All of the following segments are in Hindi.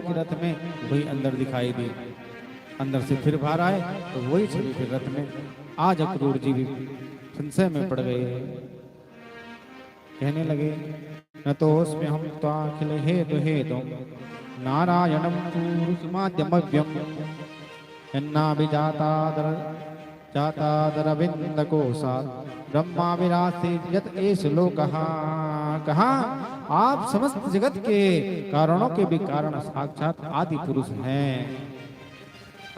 की रथ में वही अंदर दिखाई दी। अंदर से फिर बाहर आए तो वही छवि फिर रथ में। आज अक्रूर जी भी संशय में पड़ गए, कहने लगे न तो उसमें हम तो अखिल हेतु नारायणम पूरुषमाद्यमव्यम यन्नाभिजातादर जातादरविंद कोसा ब्रह्मा विरासी यत एष लोकः। कहा आप समस्त जगत के कारणों के भी कारण साक्षात आदि पुरुष हैं।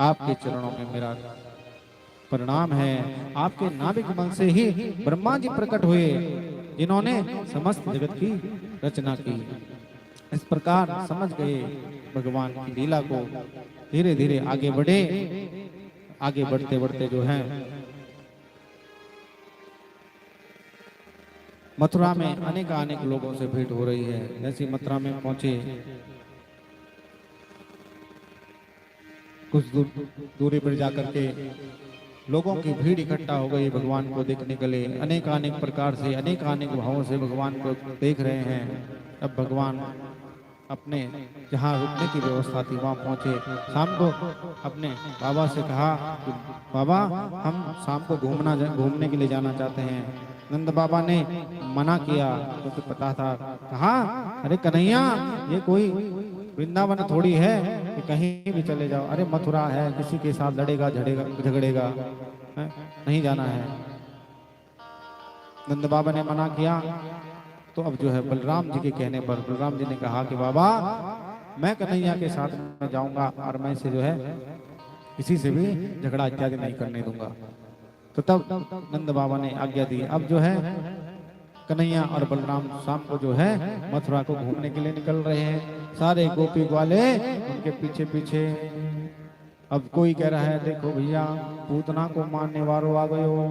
आपके चरणों में मेरा प्रणाम है। आपके नाभिक मल से ही ब्रह्मा जी प्रकट हुए, जिन्होंने समस्त जगत की रचना की। इस प्रकार समझ गए भगवान की लीला को। धीरे धीरे आगे बढ़े। आगे बढ़ते बढ़ते जो है मथुरा में अनेक लोगों से भेंट हो रही है। जैसे मथुरा में पहुंचे, कुछ दूरी पर जाकर के लोगों की भीड़ इकट्ठा हो गई भगवान को देखने के लिए। अनेक प्रकार से अनेक भावों से भगवान को देख रहे हैं। अब भगवान अपने जहाँ रुकने की व्यवस्था थी वहाँ पहुँचे। शाम को अपने बाबा से कहा कि बाबा हम शाम को घूमने के लिए जाना चाहते हैं। नंद बाबा ने मना किया क्योंकि पता था। कहा अरे कन्हैया, ये कोई वृंदावन थोड़ी है कि कहीं भी चले जाओ। अरे मथुरा है, किसी के साथ लड़ेगा झगड़ेगा, नहीं जाना है। नंद बाबा ने मना किया तो अब जो है बलराम जी के कहने पर बलराम जी ने कहा कि बाबा मैं कन्हैया के साथ में जाऊंगा और मैं इसे जो है किसी से भी झगड़ा इत्यादि नहीं करने दूंगा। तो तब नंद बाबा ने आज्ञा दी। अब जो है कन्हैया और बलराम शाम को जो है मथुरा को घूमने के लिए निकल रहे हैं। सारे गोपी ग्वाले उनके पीछे पीछे। अब कोई कह रहा है देखो भैया, पूतना को मारने वालों आ गए हो,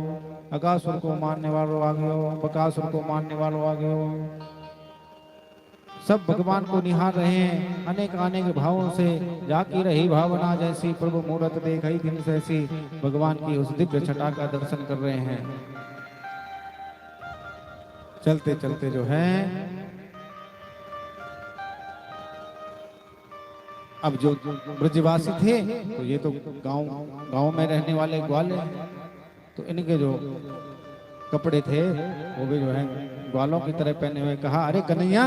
अगासुर को मारने वालों आ गए हो, बकासुर को मारने वालों आ गए हो। सब भगवान को निहार रहे हैं अनेक भावों से। जाकी रही भावना जैसी प्रभु मूरत देखई दिन सहसी। भगवान की उस दिव्य छटा का दर्शन कर रहे हैं। चलते चलते जो है अब जो ब्रजवासी थे तो ये तो गांव में रहने वाले ग्वाल, तो इनके जो कपड़े थे वो भी जो है ग्वालों की तरह पहने हुए। कहा अरे कन्हैया,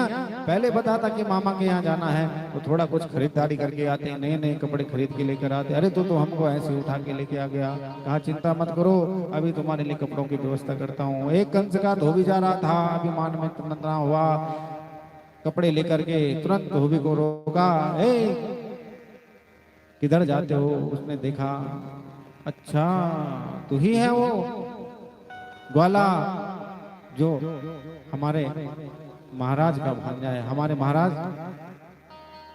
पहले बता था कि मामा के यहाँ जाना है तो थोड़ा कुछ खरीदारी करके आते हैं, नए कपड़े खरीद के लेकर आते। अरे तो हमको ऐसे उठा के लेके आ गया। कहा चिंता मत करो, अभी तुम्हारे लिए कपड़ों की व्यवस्था करता हूँ। एक कंस का धोबी जा रहा था, अभिमान में तन्ना हुआ, कपड़े लेकर के तुरंत धोबी को रोका। किधर जाते हो? उसने देखा, अच्छा तू ही है वो ग्वाला जो हमारे महाराज का भांजा है। हमारे महाराज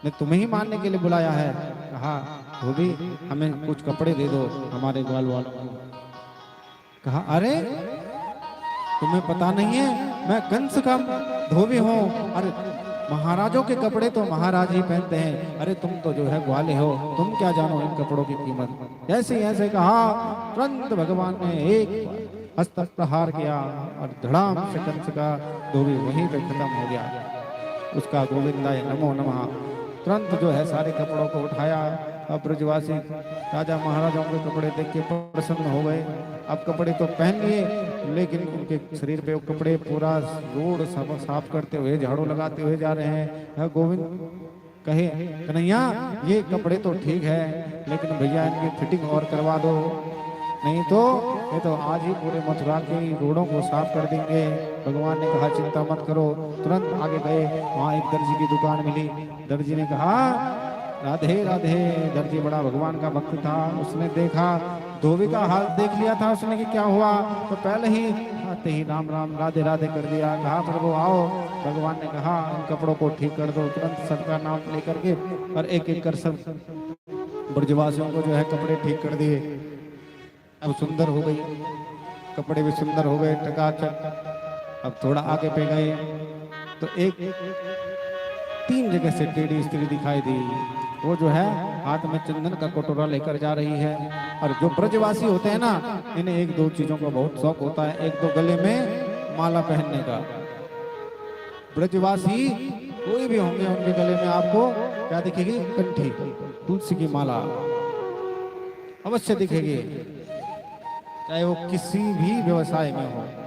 ने तुम्हें ही मारने के लिए बुलाया है। कहा धोबी हमें कुछ कपड़े दे दो हमारे ग्वाल वालों को। कहा अरे तुम्हें पता नहीं है मैं कंस का धोबी हूँ। अरे महाराजों के कपड़े तो महाराज ही पहनते हैं। अरे तुम तो जो है ग्वाले हो, तुम क्या जानो इन कपड़ों की कीमत। जैसे ऐसे कहा तुरंत भगवान ने एक हस्त प्रहार किया और धड़ाम से कंस का धोबी वहीं पे खत्म हो गया। उसका गोविंदाय नमो नमः। तुरंत जो है सारे कपड़ों को उठाया। अब ब्रजवासी राजा महाराजाओं के कपड़े देख के प्रसन्न हो गए। अब कपड़े तो पहन लिए, लेकिन उनके शरीर पे वो कपड़े पूरा रोड साफ करते हुए, झाड़ू लगाते हुए जा रहे हैं। गोविंद कहे कन्हैया ये कपड़े तो ठीक है, लेकिन भैया इनकी फिटिंग और करवा दो, नहीं तो ये तो आज ही पूरे मथुरा के रोडों को साफ कर देंगे। भगवान ने कहा चिंता मत करो। तुरंत आगे गए, वहाँ एक दर्जी की दुकान मिली। दर्जी ने कहा राधे राधे। दर्जी बड़ा भगवान का भक्त था। उसने देखा धोबी का हाल देख लिया था उसने कि क्या हुआ, तो पहले ही आते ही राम राम राधे राधे कर दिया। कहा प्रभु आओ। भगवान ने कहा इन कपड़ों को ठीक कर दो। तुरंत सबका नाम लेकर के और एक कर सब ब्रजवासियों को जो है कपड़े ठीक कर दिए। अब सुंदर हो गई, कपड़े भी सुंदर हो गए टकाटक। अब थोड़ा आगे पे गए तो एक 3 जगह से टेढ़ी स्त्री दिखाई दी। वो जो है हाथ में चंदन का कटोरा लेकर जा रही है। और जो ब्रजवासी होते हैं ना, इन्हें 1-2 चीजों का बहुत शौक होता है। एक तो गले में माला पहनने का। ब्रजवासी कोई भी होंगे उनके गले में आपको क्या दिखेगी? कंठी, तुलसी की माला अवश्य दिखेगी, चाहे वो किसी भी व्यवसाय में हो।